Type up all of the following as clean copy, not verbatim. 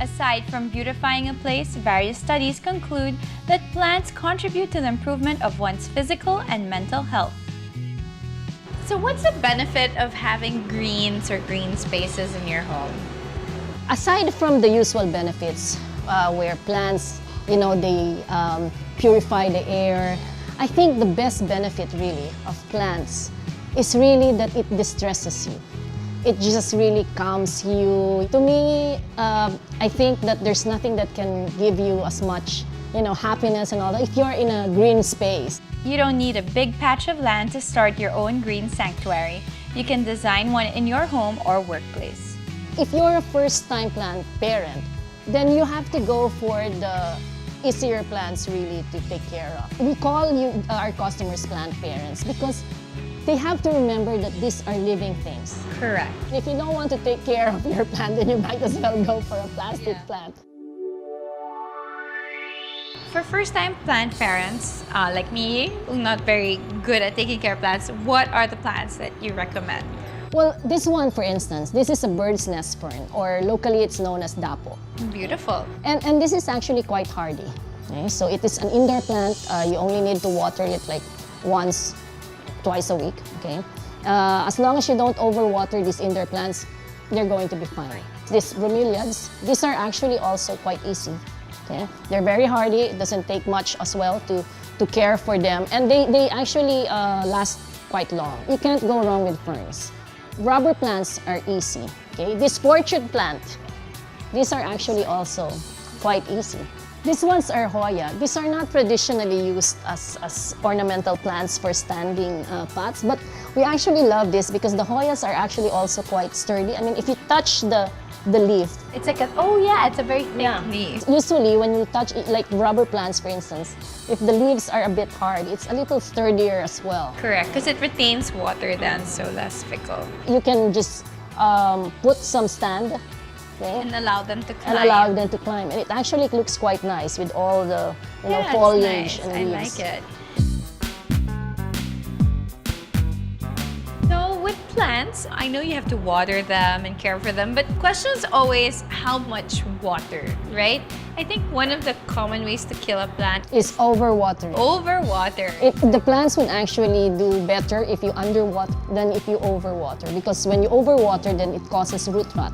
Aside from beautifying a place, various studies conclude that plants contribute to the improvement of one's physical and mental health. So what's the benefit of having greens or green spaces in your home? Aside from the usual benefits, where plants, they purify the air, I think the best benefit really of plants is really that it distresses you. It just really calms you. To me, I think that there's nothing that can give you as much, happiness and all that if you're in a green space. You don't need a big patch of land to start your own green sanctuary. You can design one in your home or workplace. If you're a first-time plant parent, then you have to go for the easier plants really to take care of. We call our customers plant parents because they have to remember that these are living things. Correct. If you don't want to take care of your plant, then you might as well go for a plastic plant. For first-time plant parents like me, not very good at taking care of plants, what are the plants that you recommend? Well, this one, for instance, this is a bird's nest fern, or locally it's known as dapo. Beautiful. And this is actually quite hardy. Okay? So it is an indoor plant. You only need to water it like twice a week. Okay? As long as you don't overwater these indoor plants, they're going to be fine. These bromeliads, these are actually also quite easy. Okay? They're very hardy. It doesn't take much as well to care for them. And they actually last quite long. You can't go wrong with ferns. Rubber plants are easy. Okay? This fortune plant, these are actually also quite easy. These ones are Hoya. These are not traditionally used as ornamental plants for standing pots, but we actually love this because the Hoyas are actually also quite sturdy. I mean, if you touch the leaf, it's like it's a very thick leaf. Usually, when you touch it, like rubber plants, for instance, if the leaves are a bit hard, it's a little sturdier as well. Correct, because it retains water then, so less fickle. You can just put some stand. Okay? And allow them to climb. And it actually looks quite nice with all the yeah, foliage nice. and leaves. I like it. So with plants, I know you have to water them and care for them, but question is always how much water, right? I think one of the common ways to kill a plant is overwatering. The plants would actually do better if you underwater than if you overwater, because when you overwater, then it causes root rot.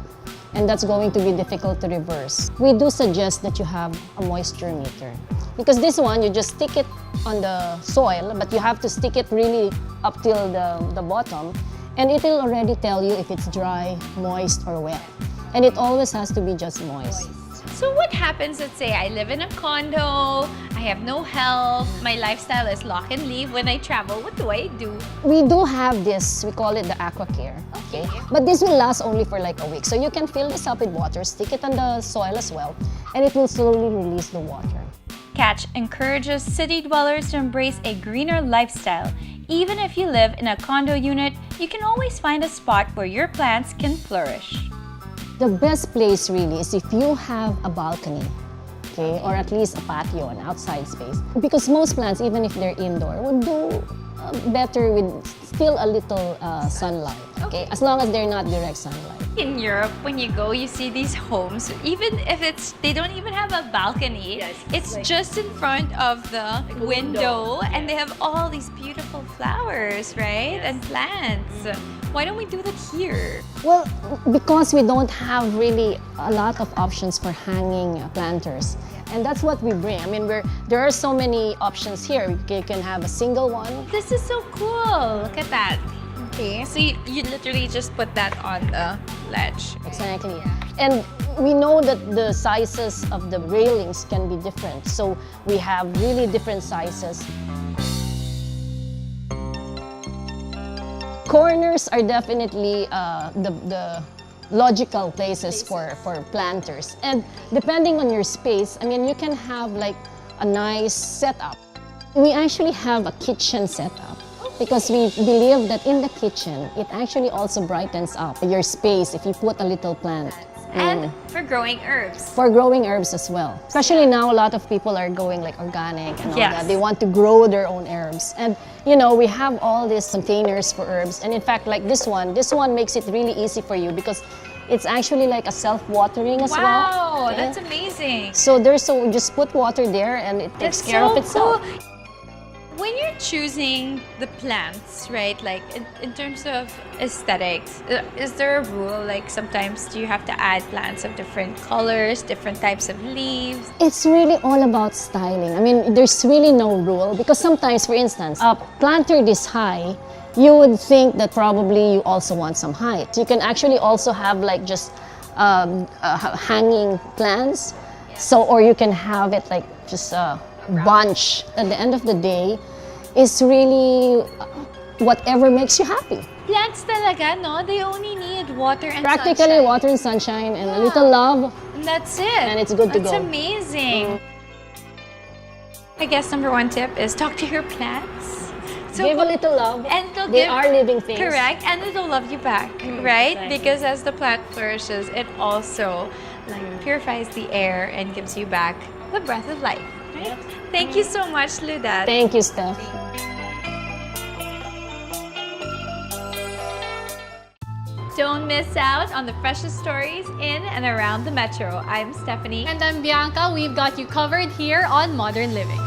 And that's going to be difficult to reverse. We do suggest that you have a moisture meter. Because this one, you just stick it on the soil, but you have to stick it really up till the bottom, and it will already tell you if it's dry, moist, or wet. And it always has to be just moist. So what happens, let's say I live in a condo, I have no help, my lifestyle is lock and leave when I travel, what do I do? We do have this, we call it the aqua care. Okay? But this will last only for like a week. So you can fill this up with water, stick it on the soil as well, and it will slowly release the water. Qach encourages city dwellers to embrace a greener lifestyle. Even if you live in a condo unit, you can always find a spot where your plants can flourish. The best place really is if you have a balcony, okay, or at least a patio, an outside space. Because most plants, even if they're indoor, would do better with still a little sunlight, okay? As long as they're not direct sunlight. In Europe, when you go, you see these homes, even if they don't even have a balcony, it's like, just in front of the window, and they have all these beautiful flowers, right? And plants. Why don't we do that here? Well, because we don't have really a lot of options for hanging planters. And that's what we bring. I mean, there are so many options here. You can have a single one. This is so cool. Look at that. Okay, so you literally just put that on the ledge. Exactly. And we know that the sizes of the railings can be different. So we have really different sizes. Corners are definitely the logical places for planters. And depending on your space, I mean, you can have like a nice setup. We actually have a kitchen setup because we believe that in the kitchen, it actually also brightens up your space if you put a little plant. And for growing herbs. For growing herbs as well. Especially now, a lot of people are going like organic and all that. They want to grow their own herbs. And you know, we have all these containers for herbs. And in fact, like this one makes it really easy for you because It's actually like a self-watering as well. Wow, Okay? that's amazing. So you just put water there and it takes That's care so of itself. cool. When you're choosing the plants, right, like in terms of aesthetics, is there a rule? Like sometimes do you have to add plants of different colors, different types of leaves? It's really all about styling. I mean, there's really no rule because sometimes, for instance, a planter this high, you would think that probably you also want some height. You can actually also have like just hanging plants. So, or you can have it like just a bunch. At the end of the day, it's really whatever makes you happy. Plants talaga, no? They only need water and Practically sunshine. water and sunshine and a little love. And that's it. And it's good to That's go. amazing. I guess number one tip is talk to your plants. So Give a little love. and they'll They give, are living things. correct, and it'll love you back, right? exactly. Because as the plant flourishes, it also purifies the air and gives you back the breath of life. Right? Thank you so much, Ludat. Thank you, Steph. Don't miss out on the freshest stories in and around the metro. I'm Stephanie. And I'm Bianca. We've got you covered here on Modern Living.